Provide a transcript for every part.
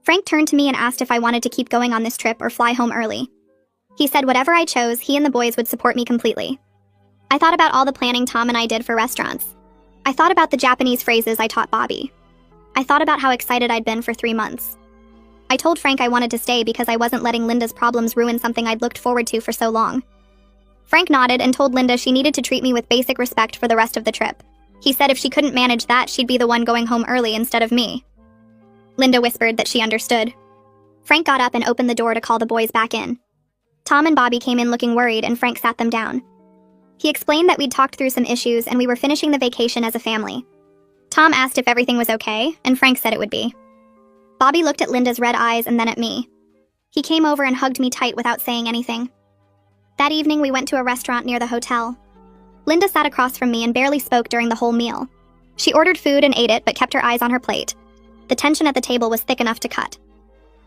Frank turned to me and asked if I wanted to keep going on this trip or fly home early. He said whatever I chose, he and the boys would support me completely. I thought about all the planning Tom and I did for restaurants. I thought about the Japanese phrases I taught Bobby. I thought about how excited I'd been for 3 months. I told Frank I wanted to stay because I wasn't letting Linda's problems ruin something I'd looked forward to for so long. Frank nodded and told Linda she needed to treat me with basic respect for the rest of the trip. He said if she couldn't manage that, she'd be the one going home early instead of me. Linda whispered that she understood. Frank got up and opened the door to call the boys back in. Tom and Bobby came in looking worried and Frank sat them down. He explained that we'd talked through some issues and we were finishing the vacation as a family. Tom asked if everything was okay, and Frank said it would be. Bobby looked at Linda's red eyes and then at me. He came over and hugged me tight without saying anything. That evening we went to a restaurant near the hotel. Linda sat across from me and barely spoke during the whole meal. She ordered food and ate it but kept her eyes on her plate. The tension at the table was thick enough to cut.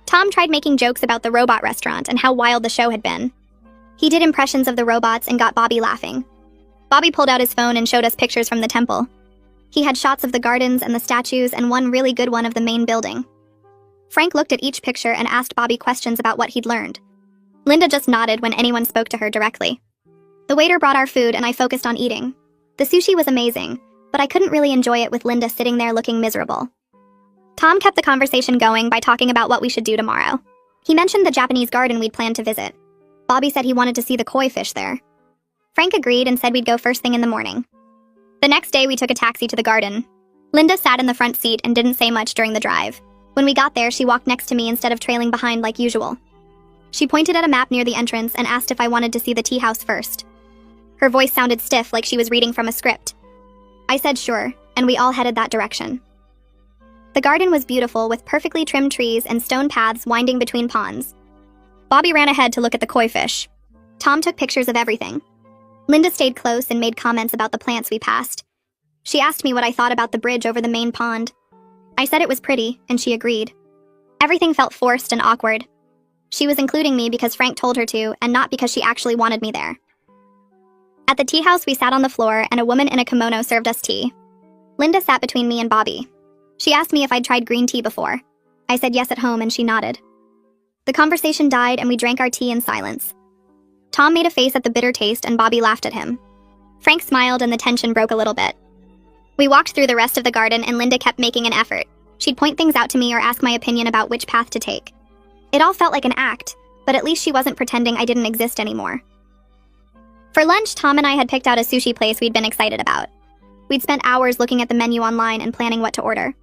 Tom tried making jokes about the robot restaurant and how wild the show had been. He did impressions of the robots and got Bobby laughing. Bobby pulled out his phone and showed us pictures from the temple. He had shots of the gardens and the statues and one really good one of the main building. Frank looked at each picture and asked Bobby questions about what he'd learned. Linda just nodded when anyone spoke to her directly. The waiter brought our food and I focused on eating. The sushi was amazing, but I couldn't really enjoy it with Linda sitting there looking miserable. Tom kept the conversation going by talking about what we should do tomorrow. He mentioned the Japanese garden we'd planned to visit. Bobby said he wanted to see the koi fish there. Frank agreed and said we'd go first thing in the morning. The next day we took a taxi to the garden. Linda sat in the front seat and didn't say much during the drive. When we got there, she walked next to me instead of trailing behind like usual. She pointed at a map near the entrance and asked if I wanted to see the tea house first. Her voice sounded stiff like she was reading from a script. I said sure, and we all headed that direction. The garden was beautiful with perfectly trimmed trees and stone paths winding between ponds. Bobby ran ahead to look at the koi fish. Tom took pictures of everything. Linda stayed close and made comments about the plants we passed. She asked me what I thought about the bridge over the main pond. I said it was pretty, and she agreed. Everything felt forced and awkward. She was including me because Frank told her to, and not because she actually wanted me there. At the tea house, we sat on the floor, and a woman in a kimono served us tea. Linda sat between me and Bobby. She asked me if I'd tried green tea before. I said yes at home, and she nodded. The conversation died, and we drank our tea in silence. Tom made a face at the bitter taste, and Bobby laughed at him. Frank smiled, and the tension broke a little bit. We walked through the rest of the garden, and Linda kept making an effort. She'd point things out to me or ask my opinion about which path to take. It all felt like an act, but at least she wasn't pretending I didn't exist anymore. For lunch, Tom and I had picked out a sushi place we'd been excited about. We'd spent hours looking at the menu online and planning what to order.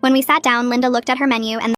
When we sat down, Linda looked at her menu and